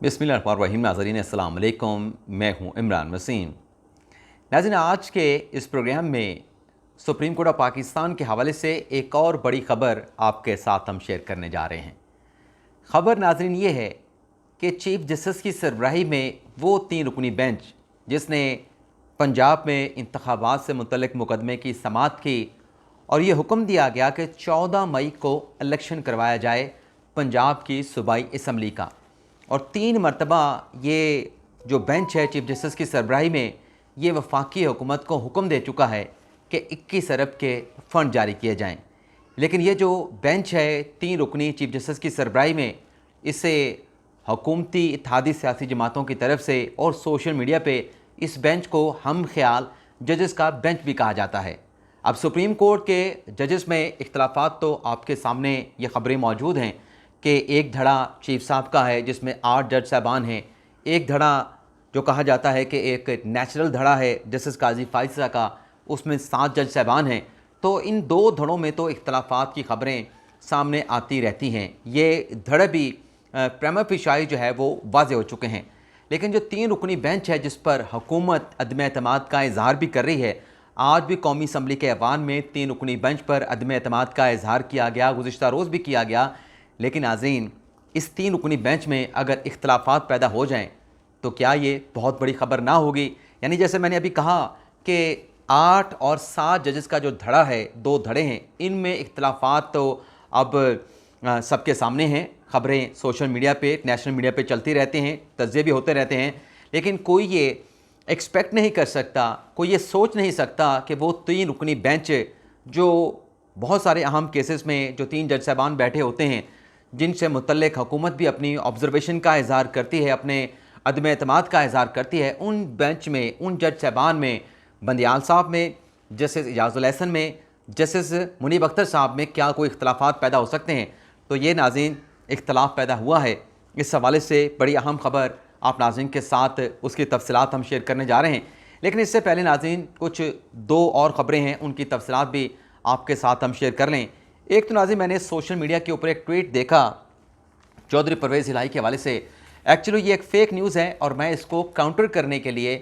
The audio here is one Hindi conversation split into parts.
बिस्मिल्लाहिर्रहमानिर्रहीम। नाज़रीन अस्सलाम वालेकुम, मैं हूं इमरान वसीम। नाज़रीन, आज के इस प्रोग्राम में सुप्रीम कोर्ट ऑफ पाकिस्तान के हवाले से एक और बड़ी ख़बर आपके साथ हम शेयर करने जा रहे हैं। ख़बर नाज़रीन ये है कि चीफ जस्टिस की सरबराही में वो 3 रुकनी बेंच जिसने पंजाब में इंतखाबात से मुतल्लिक मुकदमे की समाअत की और ये हुक्म दिया गया कि 14 मई को इलेक्शन करवाया जाए पंजाब की सूबाई असम्बली का, और 3 मरतबा ये जो बेंच है चीफ जस्टिस की सरबराही में, ये वफाकी हुकूमत को हुक्म दे चुका है कि 21 अरब के फ़ंड जारी किए जाएं। लेकिन ये जो बेंच है 3 रुकनी चीफ जस्टिस की सरबराही में, इसे हुकूमती इत्तेहादी सियासी जमातों की तरफ से और सोशल मीडिया पे इस बेंच को हम ख्याल जजेस का बेंच भी कहा जाता है। अब सुप्रीम कोर्ट के जजेस में इख्तलाफात तो आपके सामने ये ख़बरें मौजूद हैं कि एक धड़ा चीफ साहब का है जिसमें 8 जज साहबान हैं, एक धड़ा जो कहा जाता है कि एक नेचुरल धड़ा है जस्टिस काजी फाइजा का, उसमें 7 जज साहबान हैं। तो इन 2 धड़ों में तो इख्तलाफात की ख़बरें सामने आती रहती हैं। ये धड़े भी प्रेमा फिशाई जो है वो वाज़े हो चुके हैं। लेकिन जो 3 रुकनी बेंच है जिस पर हुकूमत अदम एतमाद का इजहार भी कर रही है, आज भी कौमी असम्बली के ऐवान में 3 रुकनी बेंच पर अदम एतमाद का इजहार किया गया, गुज़िश्ता रोज़ भी किया गया। लेकिन नाज़रीन, इस 3 रुकनी बेंच में अगर इख्तलाफात पैदा हो जाएं तो क्या ये बहुत बड़ी ख़बर ना होगी? यानी जैसे मैंने अभी कहा कि 8 और 7 जजेस का जो धड़ा है, 2 धड़े हैं, इनमें इख्तलाफात तो अब सबके सामने हैं। ख़बरें सोशल मीडिया पे, नेशनल मीडिया पे चलती रहती हैं, तज्ज़िये भी होते रहते हैं। लेकिन कोई ये एक्सपेक्ट नहीं कर सकता, कोई ये सोच नहीं सकता कि वो 3 रुकनी बेंच जो बहुत सारे अहम केसेस में जो 3 जज साहबान बैठे होते हैं, जिनसे मुतल्लिक हुकूमत भी अपनी ऑब्जर्वेशन का इज़हार करती है, अपने अदम एतमाद का इज़हार करती है, उन बेंच में, उन जज साहबान में, बंदियाल साहब में, जस्टिस इजाज़ुल एहसन में, जस्टिस मुनीब अख्तर साहब में क्या कोई इख्तलाफात पैदा हो सकते हैं? तो ये नाज़रीन इख्तलाफ पैदा हुआ है। इस हवाले से बड़ी अहम ख़बर आप नाज़रीन के साथ उसकी तफसीलात हम शेयर करने जा रहे हैं। लेकिन इससे पहले नाज़रीन कुछ 2 और ख़बरें हैं, उनकी तफसीलात भी आपके साथ हम शेयर कर लें। एक तो नाज़रीन, मैंने सोशल मीडिया के ऊपर एक ट्वीट देखा चौधरी परवेज़ इलाही के हवाले से। एक्चुअली ये एक फ़ेक न्यूज़ है और मैं इसको काउंटर करने के लिए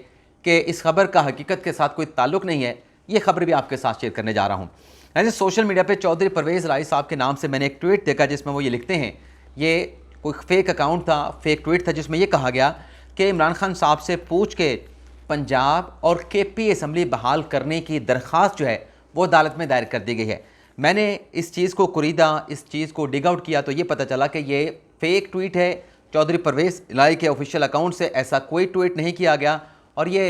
कि इस खबर का हकीकत के साथ कोई ताल्लुक़ नहीं है, ये खबर भी आपके साथ शेयर करने जा रहा हूँ। ऐसे सोशल मीडिया पे चौधरी परवेज़ इलाही साहब के नाम से मैंने एक ट्वीट देखा जिसमें वो ये लिखते हैं, ये कोई फेक अकाउंट था, फेक ट्वीट था, जिसमें यह कहा गया कि इमरान खान साहब से पूछ के पंजाब और केपी असम्बली बहाल करने की दरख्वास्त जो है वो अदालत में दायर कर दी गई है। मैंने इस चीज़ को कुरीदा, इस चीज़ को डिग आउट किया तो ये पता चला कि ये फेक ट्वीट है। चौधरी परवेज़ इलाही के ऑफिशियल अकाउंट से ऐसा कोई ट्वीट नहीं किया गया और ये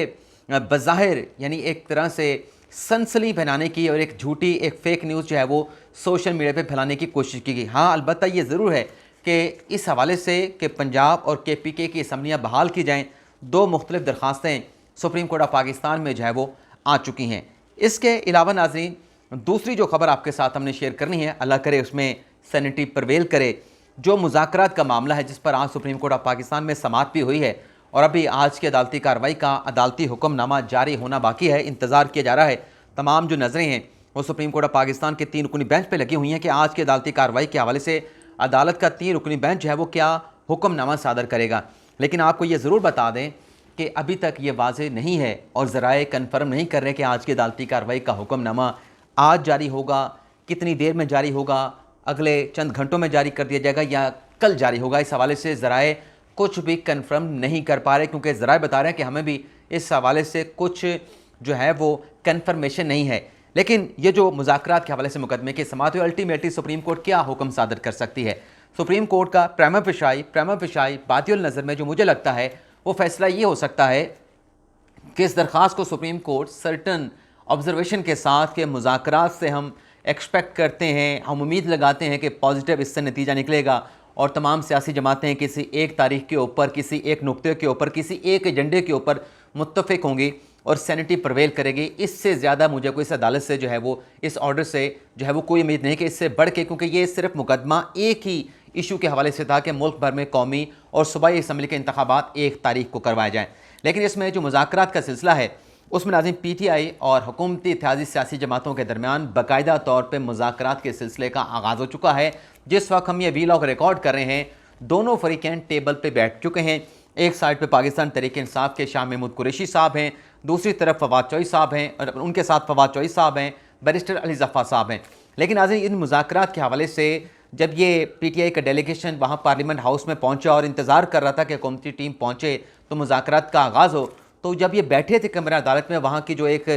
बज़ाहिर यानी एक तरह से सनसनी फैलाने की और एक झूठी, एक फ़ेक न्यूज़ जो है वो सोशल मीडिया पे फैलाने की कोशिश की गई। हाँ, अलबत्ता ये ज़रूर है कि इस हवाले से कि पंजाब और KPK की असम्बलियाँ बहाल की जाएँ, 2 मुख्तलिफ दरख्वास्तें सुप्रीम कोर्ट ऑफ पाकिस्तान में जो है वो आ चुकी हैं। इसके अलावा नाज़रीन, दूसरी जो ख़बर आपके साथ हमने शेयर करनी है, अल्लाह करे उसमें सैनिटी प्रवेल करे, जो मुज़ाकरात का मामला है जिस पर आज सुप्रीम कोर्ट ऑफ पाकिस्तान में समाअत भी हुई है और अभी आज की अदालती कार्रवाई का अदालती हुक्मनामा जारी होना बाकी है, इंतज़ार किया जा रहा है। तमाम जो नज़रें हैं वो सुप्रीम कोर्ट ऑफ पाकिस्तान के 3 रुकनी बेंच पर लगी हुई हैं कि आज की अदालती कार्रवाई के हवाले से अदालत का 3 रुकनी बेंच जो है वो क्या हुक्मनामा सादर करेगा। लेकिन आपको ये ज़रूर बता दें कि अभी तक ये वाज़ेह नहीं है और ज़राए कन्फर्म नहीं कर रहे कि आज की अदालती कार्रवाई का हुक्मनामा आज जारी होगा, कितनी देर में जारी होगा, अगले चंद घंटों में जारी कर दिया जाएगा या कल जारी होगा। इस हवाले से ज़राए कुछ भी कन्फर्म नहीं कर पा रहे, क्योंकि ज़राए बता रहे हैं कि हमें भी इस हवाले से कुछ जो है वो कन्फर्मेशन नहीं है। लेकिन ये जो मुज़ाकरात के हवाले से मुकदमे की समाअत हुई, अल्टीमेटली सुप्रीम कोर्ट क्या हुक्म सादर कर सकती है? सुप्रीम कोर्ट का प्रेमा फिशाई बातिल नज़र में जो मुझे लगता है वो फैसला ये हो सकता है कि इस दरख्वास्त को सुप्रीम कोर्ट सर्टन ऑब्जर्वेशन के साथ के मुज़ाकरात से हम एक्सपेक्ट करते हैं, हम उम्मीद लगाते हैं कि पॉजिटिव इससे नतीजा निकलेगा और तमाम सियासी जमातें किसी एक तारीख के ऊपर, किसी एक नुक्ते के ऊपर, किसी एक एजेंडे के ऊपर मुत्तफ़िक होंगी और सैनिटी प्रवेल करेगी। इससे ज़्यादा मुझे कोई इस अदालत से जो है वो, इस ऑर्डर से जो है वो कोई उम्मीद नहीं कि इससे बढ़ के, क्योंकि ये सिर्फ मुकदमा एक ही इशू के हवाले से था कि मुल्क भर में कौमी और सूबाई असम्बली के इंतखाबात 1 तारीख को करवाए जाएँ। लेकिन इसमें जो मुज़ाकरात का सिलसिला है उसमें नाज़रीन PTI और हुकूमती इत्तेहादी सियासी जमातों के दरमियान बाकायदा तौर पर मुज़ाकरात के सिलसिले का आगाज़ हो चुका है। जिस वक्त हम ये वीलॉग रिकॉर्ड कर रहे हैं दोनों फरीकैन टेबल पे बैठ चुके हैं। एक साइड पे पाकिस्तान तहरीक इंसाफ के शाह महमूद कुरैशी साहब हैं, दूसरी तरफ फवाद चौधरी साहब हैं और उनके साथ फवाद चौधरी साहब हैं, बैरिस्टर अली ज़फ़ा साहब हैं। लेकिन नाज़रीन, इन मुज़ाकरात के हवाले से जब ये PTI का डेलीगेशन वहाँ पार्लियामेंट हाउस में पहुँचा और इंतज़ार कर रहा था कि हुकूमती टीम पहुँचे तो मुज़ाकरात का आगाज़ हो, तो जब ये बैठे थे कमरा अदालत में, वहाँ की जो एक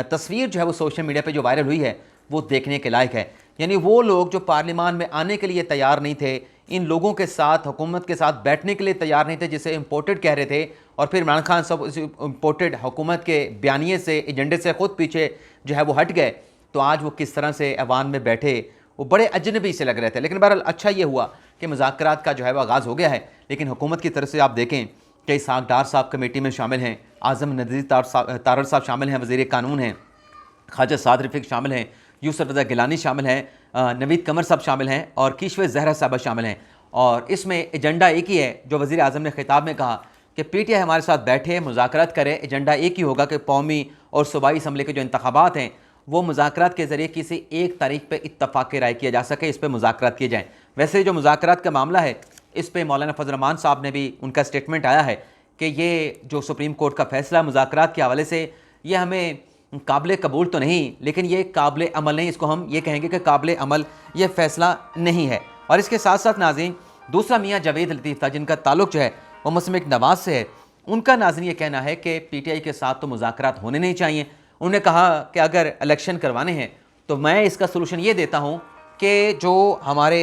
तस्वीर जो है वो सोशल मीडिया पे जो वायरल हुई है वो देखने के लायक है। यानी वो लोग जो पार्लियामान में आने के लिए तैयार नहीं थे, इन लोगों के साथ हुकूमत के साथ बैठने के लिए तैयार नहीं थे जिसे इम्पोर्टेड कह रहे थे, और फिर इमरान खान सब इस इम्पोर्टेड हुकूमत के बयानिए से, एजेंडे से खुद पीछे जो है वो हट गए। तो आज वो किस तरह से ऐवान में बैठे वो बड़े अजनबी से लग रहे थे। लेकिन बहरहाल अच्छा ये हुआ कि मुज़ाकरात का जो है वो आगाज़ हो गया है। लेकिन हुकूमत की तरफ से आप देखें कि इसहाक डार साहब कमेटी में शामिल हैं, आज़म नदीर तारड़ साहब शामिल हैं, वज़ीर कानून हैं, ख्वाजा साद रफ़ीक शामिल हैं, यूसुफ रज़ा गिलानी शामिल हैं, नवीद कमर साहब शामिल हैं और कीशव ज़हरा साहब शामिल हैं। और इसमें एजेंडा एक ही है जो वज़ीर आज़म ने खिताब में कहा कि PTI हमारे साथ बैठे मुज़ाकरात करे। एजेंडा एक ही होगा कि कौमी और सूबाई असम्बली के जो इंतखाबात हैं वो मुज़ाकरात के ज़रिए किसी एक तारीख पर इत्तफ़ाक़ राय किया जा सके, इस पर मुज़ाकरात किए जाएँ। वैसे जो मुज़ाकरात का मामला है इस पर मौलाना फजल रहमान साहब ने भी, उनका स्टेटमेंट आया है कि ये जो सुप्रीम कोर्ट का फ़ैसला मुज़ाकरात के हवाले से ये हमें काबिल कबूल तो नहीं, लेकिन ये काबिल अमल नहीं, इसको हम ये कहेंगे कि काबिल अमल ये फ़ैसला नहीं है। और इसके साथ साथ नाज़रीन, दूसरा मियाँ जावेद लतीफ़ था जिनका ताल्लुक़ जो है वो मुस्लिम नवाज़ से है। उनका नाज़रीन ये कहना है कि PTI के साथ तो मुज़ाकरात होने नहीं चाहिए। उन्होंने कहा कि अगर इलेक्शन करवाने हैं तो मैं इसका सलूशन ये देता हूँ कि जो हमारे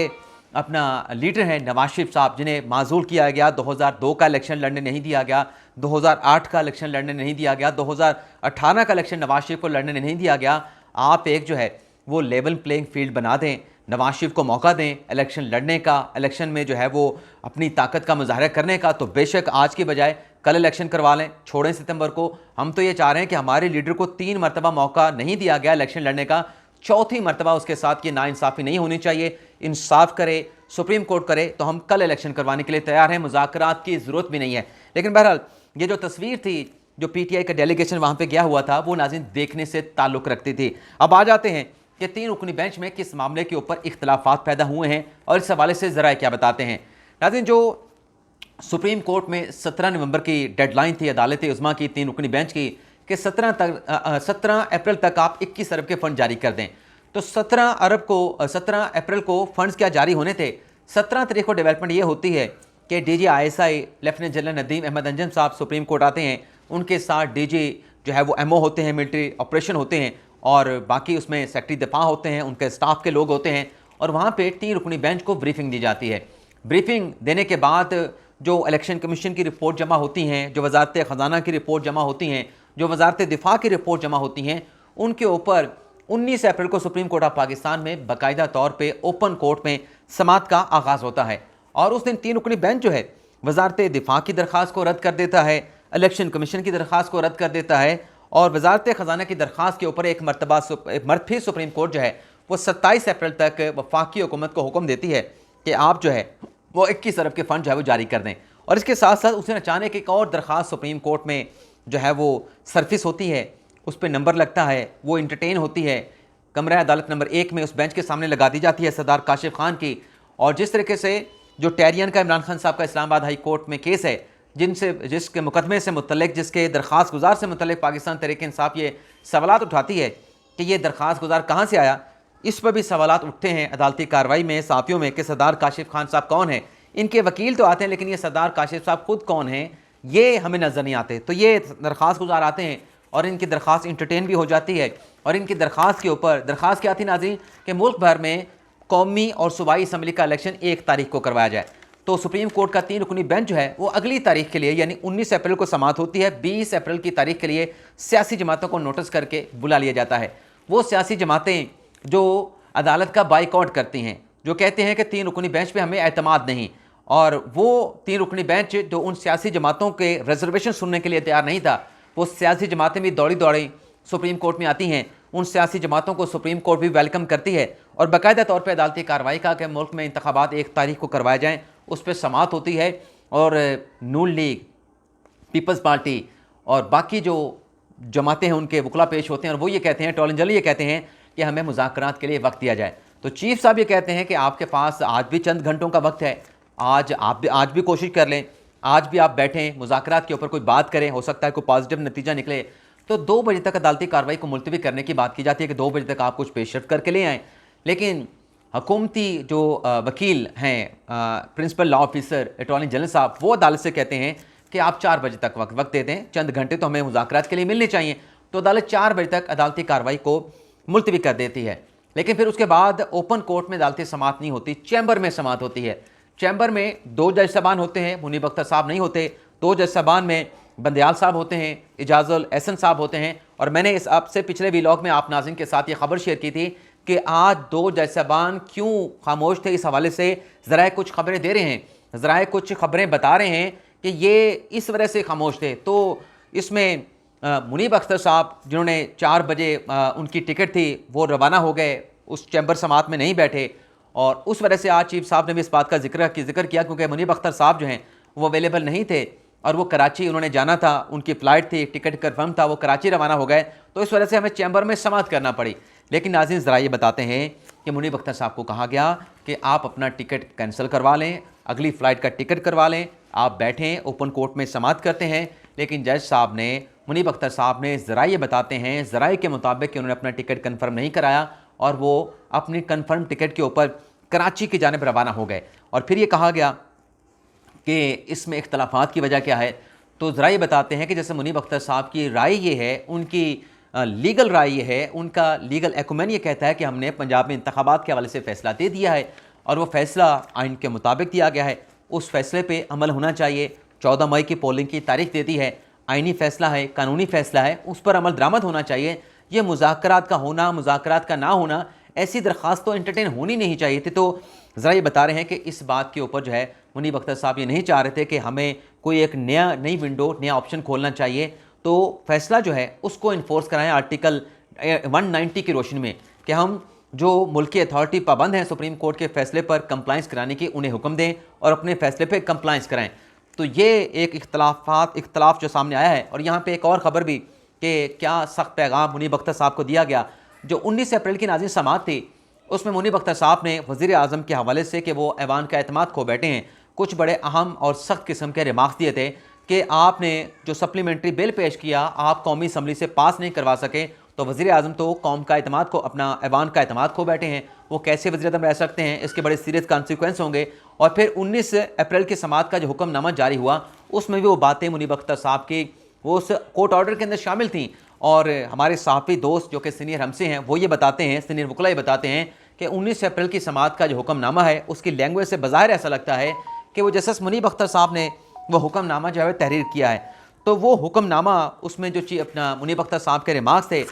अपना लीडर हैं नवाज शरीफ साहब, जिन्हें माजूल किया गया, 2002 का इलेक्शन लड़ने नहीं दिया गया, 2008 का इलेक्शन लड़ने नहीं दिया गया, 2018 का इलेक्शन नवाज शरीफ को लड़ने नहीं दिया गया, आप एक जो है वो लेवल प्लेइंग फील्ड बना दें, नवाज शरीफ को मौका दें इलेक्शन लड़ने का, इलेक्शन में जो है वो अपनी ताकत का मुजाहरा करने का। तो बेशक आज की बजाय कल इलेक्शन करवा लें, छोड़ें सितंबर को। हम तो ये चाह रहे हैं कि हमारे लीडर को 3 मरतबा मौका नहीं दिया गया इलेक्शन लड़ने का, चौथी मरतबा उसके साथ ये नाइंसाफ़ी नहीं होनी चाहिए। इंसाफ करे, सुप्रीम कोर्ट करे, तो हम कल इलेक्शन करवाने के लिए तैयार हैं, मुज़ाकरात की ज़रूरत भी नहीं है। लेकिन बहरहाल ये जो तस्वीर थी जो PTI का डेलीगेशन वहाँ पे गया हुआ था वो नाज़रीन देखने से ताल्लुक़ रखती थी। अब आ जाते हैं कि 3 रुकनी बेंच में किस मामले के ऊपर इख्तलाफात पैदा हुए हैं और इस हवाले से ज़रा क्या बताते हैं। नाज़रीन, जो सुप्रीम कोर्ट में 17 नवंबर की डेडलाइन थी अदालत उज़्मा की 3 रुकनी बेंच की कि 17 अप्रैल तक आप 21 अरब के फ़ंड जारी कर दें। तो 17 अप्रैल को फ़ंड्स क्या जारी होने थे। 17 तारीख को डेवलपमेंट ये होती है कि DG ISI lieutenant general Nadeem Ahmed Anjum साहब सुप्रीम कोर्ट आते हैं, उनके साथ DG जो है वो MO होते हैं, मिलिट्री ऑपरेशन होते हैं, और बाकी उसमें सेक्रेटरी दिफा होते हैं, उनके स्टाफ के लोग होते हैं, और वहाँ पे 3 रुकनी बेंच को ब्रीफिंग दी जाती है। ब्रीफिंग देने के बाद जो इलेक्शन कमीशन की रिपोर्ट जमा होती हैं, जो वजारत ख़जाना की रिपोर्ट जमा होती हैं, जो वजारत दिफा की रिपोर्ट जमा होती हैं, उनके ऊपर 19 अप्रैल को सुप्रीम कोर्ट ऑफ पाकिस्तान में बाकायदा तौर पे ओपन कोर्ट में समाअत का आगाज़ होता है। और उस दिन 3 रुकनी बेंच जो है वजारत दिफा की दरख्वास्त को रद्द कर देता है, इलेक्शन कमीशन की दरख्वास्त को रद्द कर देता है, और वजारत ख़जाना की दरख्वास्त के ऊपर एक मरतबा फिर सुप्रीम कोर्ट जो है वो 27 अप्रैल तक वफाकी हुकूमत को हुक्म देती है कि आप जो है वो 21 अरब के फ़ंड जो है वो जारी कर दें। और इसके साथ साथ उसने अचानक एक और दरख्वास्त सुप्रीम कोर्ट में जो है वो सरफिस होती है, उस पर नंबर लगता है, वो इंटरटेन होती है, कमरा अदालत नंबर 1 में उस बेंच के सामने लगा दी जाती है सरदार काशिफ खान की। और जिस तरीके से जो टेरियन का इमरान खान साहब का इस्लामाबाद हाई कोर्ट में केस है, जिसके मुकदमे से मुतल्लिक, जिसके दरख्वास्त गुजार से मुतल्लिक पाकिस्तान तहरीक इंसाफ ये सवालात उठाती है कि ये दरख्वास्त गुजार कहाँ से आया, इस पर भी सवालात उठते हैं अदालती कार्रवाई में, साथियों में, कि सरदार काशिफ खान साहब कौन है। इनके वकील तो आते हैं लेकिन ये सरदार काशिफ साहब खुद कौन हैं ये हमें नज़र नहीं आते। तो ये दरख्वास्त गुजार आते हैं और इनकी दरख्वास्त इंटरटेन भी हो जाती है। और इनकी दरख्वास्त के ऊपर दरख्वास्त क्या थी नाज़रीन कि मुल्क भर में कौमी और सूबाई असम्बली का इलेक्शन 1 तारीख को करवाया जाए। तो सुप्रीम कोर्ट का 3 रुकनी बेंच जो है वो अगली तारीख के लिए यानी 19 अप्रैल को समाअत होती है, 20 अप्रैल की तारीख के लिए सियासी जमातों को नोटिस करके बुला लिया जाता है। वो सियासी जमातें जो अदालत का बाइकआउट करती हैं, जो कहते हैं कि 3 रुकनी बेंच पे हमें एतमाद नहीं, और वो 3 रुकनी बेंच जो उन सियासी जमातों के रिजर्वेशन सुनने के लिए तैयार नहीं था, वो सियासी जमातें भी दौड़ी दौड़ी सुप्रीम कोर्ट में आती हैं। उन सियासी जमातों को सुप्रीम कोर्ट भी वेलकम करती है और बाकायदा तौर पर अदालती कार्रवाई का कि मुल्क में इंतखाबात 1 तारीख को करवाए जाएँ, उस पर समाअत होती है। और नून लीग, पीपल्स पार्टी और बाकी जो जमातें हैं उनके वकला पेश होते हैं और वो ये कहते हैं, टॉलंजली ये कहते हैं कि हमें मुज़ाकरात के लिए वक्त दिया जाए। तो चीफ साहब ये कहते हैं कि आपके पास आज भी चंद घंटों का वक्त है, आज भी कोशिश कर लें, आज भी आप बैठें, मुज़ाकरात के ऊपर कोई बात करें, हो सकता है कोई पॉजिटिव नतीजा निकले। तो 2 बजे तक अदालती कार्रवाई को मुलतवी करने की बात की जाती है कि 2 बजे तक आप कुछ पेशरफ करके ले आएँ। लेकिन हुकूमती जो वकील हैं, principal law officer attorney general साहब, वो अदालत से कहते हैं कि आप 4 बजे तक वक्त दे दें, चंद घंटे तो हमें मुज़ाकरात के लिए मिलने चाहिए। तो अदालत 4 बजे तक अदालती कार्रवाई को मुलतवी कर देती है। लेकिन फिर उसके बाद ओपन कोर्ट में अदालती समाअत नहीं होती, चैम्बर में समाअत होती है। चैम्बर में 2 जज साहबान होते हैं, मुनीब अख्तर साहब नहीं होते। 2 जज साहबान में बंदयाल साहब होते हैं, इजाजुल एहसन साहब होते हैं। और मैंने इस आपसे पिछले व्लॉग में आप नाज़रीन के साथ ये खबर शेयर की थी कि आज 2 जज साहबान क्यों खामोश थे। इस हवाले से ज़राए कुछ खबरें दे रहे हैं, ज़राए कुछ खबरें बता रहे हैं कि ये इस वजह से खामोश थे। तो इसमें मुनीब अख्तर साहब, जिन्होंने 4 बजे उनकी टिकट थी, वो रवाना हो गए, उस चैम्बर समाअत में नहीं बैठे। और उस वजह से आज चीफ साहब ने भी इस बात का जिक्र किया, क्योंकि मुनीब अख्तर साहब जो हैं वो अवेलेबल नहीं थे और वो कराची उन्होंने जाना था, उनकी फ़्लाइट थी, टिकट कन्फर्म था, वो कराची रवाना हो गए। तो इस वजह से हमें चैम्बर में समाअत करना पड़ी। लेकिन नाज़रीन ज़रा ये बताते हैं कि मुनीब अख्तर साहब को कहा गया कि आप अपना टिकट कैंसिल करवा लें, अगली फ़्लाइट का टिकट करवा लें, आप बैठें, ओपन कोर्ट में समाअत करते हैं। लेकिन जज साहब ने, मुनीब अख्तर साहब ने, ज़रा ये बताते हैं ज़राए के मुताबिक कि उन्होंने अपना टिकट कन्फर्म नहीं कराया और वो अपनी कन्फर्म टिकट के ऊपर कराची की जानिब रवाना हो गए। और फिर ये कहा गया कि इसमें इख्तलाफात की वजह क्या है। तो ज़रा ये बताते हैं कि जैसे मुनीब अख्तर साहब की राय ये है, उनकी लीगल राय ये है, उनका लीगल एक्यूमेन ये कहता है कि हमने पंजाब में इंतखाबात के हवाले से फ़ैसला दे दिया है और वो फ़ैसला आइन के मुताबिक दिया गया है, उस फ़ैसले पे अमल होना चाहिए। 14 मई की पोलिंग की तारीख दे दी है, आइनी फ़ैसला है, कानूनी फ़ैसला है, उस पर अमल दरामद होना चाहिए। ये मुज़ाकरात का होना, मुज़ाकरात का ना होना, ऐसी दरख्वास्त तो एंटरटेन होनी नहीं चाहिए थी। तो ज़रा ये बता रहे हैं कि इस बात के ऊपर जो है मुनीब अख्तर साहब ये नहीं चाह रहे थे कि हमें कोई एक नई विंडो, नया ऑप्शन खोलना चाहिए। तो फ़ैसला जो है उसको इन्फोर्स कराएं आर्टिकल 190 की रोशनी में, कि हम जो मुल्की अथॉरिटी पाबंद हैं सुप्रीम कोर्ट के फ़ैसले पर कंप्लाइंस कराने की, उन्हें हुक्म दें और अपने फ़ैसले पर कंप्लाइंस कराएँ। तो ये एक इख्तलाफ जो सामने आया है। और यहाँ पर एक और ख़बर भी कि क्या सख्त पैगाम मुनीब अख्तर साहब को दिया गया। जो 19 अप्रैल की नाज़रीन समाअत थी, उसमें मुनीब अख्तर साहब ने वज़ीर आज़म के हवाले से कि वो ऐवान का एतमाद खो बैठे हैं, कुछ बड़े अहम और सख्त किस्म के रिमार्क्स दिए थे कि आपने जो सप्लीमेंट्री बिल पेश किया, आप कौमी असम्बली से पास नहीं करवा सके, तो वज़ीर आज़म तो कौम का एतमाद को, अपना ऐवान का एतमाद खो बैठे हैं, वो कैसे वज़ीर आज़म रह सकते हैं, इसके बड़े सीरियस कॉन्सिक्वेंस होंगे। और फिर 19 अप्रैल की समाअत का जो हुक्मनामा जारी हुआ, उसमें भी वो बातें मुनीब अख्तर साहब की वो उस कोर्ट ऑर्डर के अंदर शामिल थी। और हमारे सहाफ़ी दोस्त जो कि सीनियर हमसे हैं, वो ये बताते हैं, सीनियर वकला ये बताते हैं कि 19 अप्रैल की समाअत का जो हुक्मनामा है, उसकी लैंग्वेज से बज़ाहिर ऐसा लगता है कि वो जस्टिस मुनीब अख्तर साहब ने वो हुक्मनामा जो है तहरीर किया है। तो वो हुक्मनामा, उसमें जो अपना मुनीब अख्तर साहब के रिमार्क्स थे,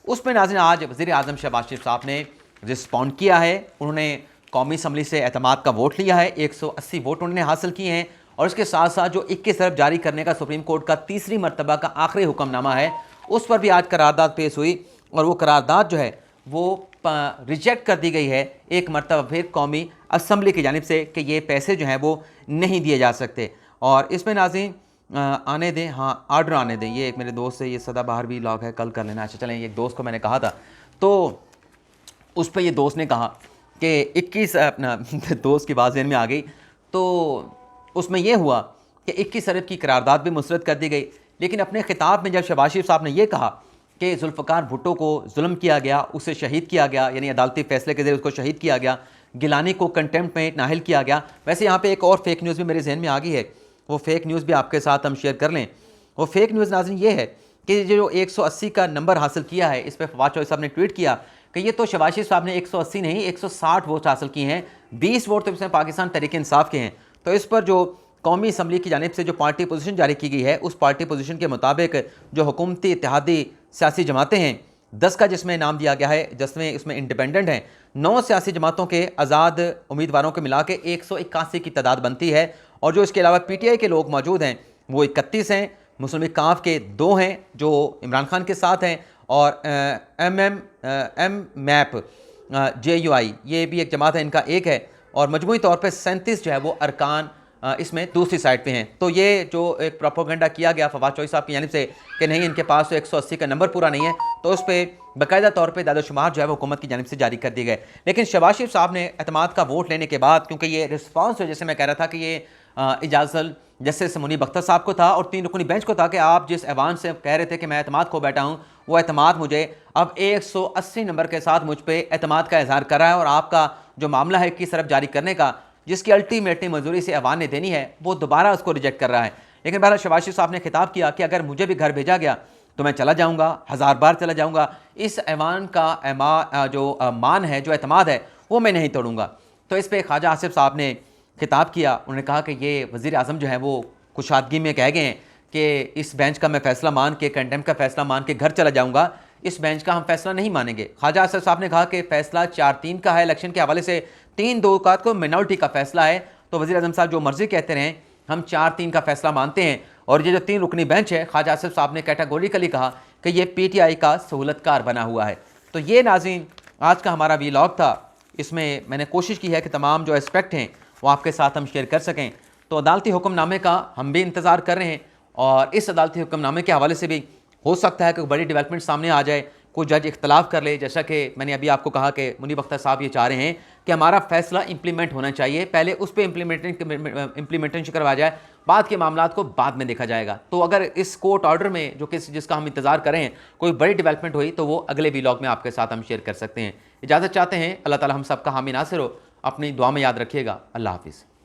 उस पर नाज़रीन आज वज़ीर आज़म शहबाज शरीफ साहब ने रिस्पॉन्ड किया है। उन्होंने कौमी असम्बली से एतमाद का वोट लिया है, 180 वोट उन्होंने हासिल किए हैं। और इसके साथ साथ जो 21 अरब जारी करने का सुप्रीम कोर्ट का तीसरी मरतबा का आखिरी हुक्मनामा है, उस पर भी आज करारदाद पेश हुई और वो करारदाद जो है वो रिजेक्ट कर दी गई है एक मरतबा फिर कौमी असम्बली की जानिब से कि ये पैसे जो हैं वो नहीं दिए जा सकते। और इसमें नाज़रीन आने दें, हाँ ऑर्डर आने दें। ये एक मेरे दोस्त से, ये सदाबहार भी लॉग है, कल कर लेना। अच्छा चलें, एक दोस्त को मैंने कहा था, तो उस पर ये दोस्त ने कहा कि 21 अपना दोस्त की बात ज़हन में आ गई, तो उसमें यह हुआ कि 21 अरब की करारदाद भी मुस्तरद कर दी गई। लेकिन अपने खिताब में जब शहबाज शरीफ साहब ने यह कहा कि जुल्फ़िकार भुट्टो को जुल्म किया गया, उसे शहीद किया गया, यानी अदालती फ़ैसले के ज़रिए उसको शहीद किया गया, गिलानी को कंटेम्प्ट में नाहिल किया गया। वैसे यहाँ पे एक और फेक न्यूज़ भी मेरे जहन में आ गई है, वो फेक न्यूज़ भी आपके साथ हम शेयर कर लें। वो फेक न्यूज़ नाज़रीन ये है कि जो 180 का नंबर हासिल किया है, इस पर फवाद चौधरी साहब ने ट्वीट किया कि ये तो शहबाज शरीफ साहब ने 180 नहीं 160 वोट हासिल किए हैं, 20 वोट तो इसमें पाकिस्तान तहरीक इंसाफ के हैं। तो इस पर जो कौमी असम्बली की जानिब से जो पार्टी पोजीशन जारी की गई है, उस पार्टी पोजीशन के मुताबिक जो हुकूमती इत्तेहादी सियासी जमातें हैं 10 का जिसमें नाम दिया गया है, जिसमें इसमें इंडिपेंडेंट हैं 9 सियासी जमातों के आज़ाद उम्मीदवारों को मिला के 181 की तादाद बनती है। और जो इसके अलावा PTI के लोग मौजूद हैं वो 31 हैं, मुस्लिम लीग काफ के 2 हैं जो इमरान खान के साथ हैं, और MMAP JUI ये भी एक जमात है, इनका एक है। और मजमूई तौर पर 37 जो है वो अरकान इसमें दूसरी साइड पे हैं। तो ये जो एक प्रोपोगंडा किया गया फवाद चौधरी साहब की जानिब से कि नहीं इनके पास तो 180 का नंबर पूरा नहीं है, तो उस पर बाकायदा तौर पे दादोशुमार जो है वो हुकूमत की जानिब से जारी कर दिए गए। लेकिन शहबाज शरीफ साहब ने एतमाद का वोट लेने के बाद, क्योंकि ये रिस्पॉन्स है, जैसे मैं कह रहा था कि ये इजाज़त जस्टिस मुनीब अख्तर साहब को था और 3 रुकनी बेंच को था कि आप जिस ऐवान से कह रहे थे कि मैं एतमाद खो बैठा हूँ, वो एतमाद मुझे अब 180 नंबर के साथ मुझ पर एतमाद का इजहार कर रहा है और आपका जो मामला है किस तरफ जारी करने का, जिसकी अल्टीमेटली मंजूरी से ऐवान ने देनी है, वो दोबारा उसको रिजेक्ट कर रहा है। लेकिन बहरहाल शहबाज शरीफ साहब ने खिताब किया कि अगर मुझे भी घर भेजा गया तो मैं चला जाऊँगा, 1000 बार चला जाऊँगा, इस ऐवान का जो मान है, जो एतमाद है, वो मैं नहीं तोड़ूंगा। तो इस पर ख्वाजा आसिफ साहब ने खिताब किया। उन्होंने कहा कि ये वज़ीर आज़म जो है वो कुशादगी में कह गए हैं कि इस बेंच का मैं फ़ैसला मान के, कंडेम का फ़ैसला मान के घर चला जाऊँगा, इस बेंच का हम फैसला नहीं मानेंगे। ख्वाजा आसिफ साहब ने कहा कि फ़ैसला 4-3 का है, इलेक्शन के हवाले से 3-2 का को मिनॉरिटी का फ़ैसला है, तो वज़ीर आज़म साहब जो मर्ज़ी कहते रहें, हम 4-3 का फ़ैसला मानते हैं। और ये जो 3 रुकनी बेंच है, ख्वाजा आसिफ साहब ने कैटेगोरिकली कहा कि ये PTI का सहूलतकार बना हुआ है। तो ये नाज़रीन आज का हमारा वीलॉग था। इसमें मैंने कोशिश की है कि तमाम जो एस्पेक्ट हैं वो आपके साथ हम शेयर कर सकें। तो अदालती हुक्मनामे का हम भी इंतज़ार कर रहे हैं और इस अदालती हुक्मनामे के हवाले से भी हो सकता है कि बड़ी डेवलपमेंट सामने आ जाए, कोई जज इख्तलाफ कर ले। जैसा कि मैंने अभी आपको कहा कि मुनीब अख्तर साहब ये चाह रहे हैं कि हमारा फैसला इंप्लीमेंट होना चाहिए, पहले उस पर इम्प्लीमेंटेशन करवाया जाए, बाद के मामलात को बाद में देखा जाएगा। तो अगर इस कोर्ट ऑर्डर में जो जिसका हम इंतज़ार करें हैं कोई बड़ी डेवलपमेंट हुई तो वो अगले व्लॉग में आपके साथ हम शेयर कर सकते हैं। इजाज़त चाहते हैं, अल्लाह ताला हम सबका हामी नासिर हो। अपनी दुआ में याद रखिएगा। अल्लाह हाफिज़।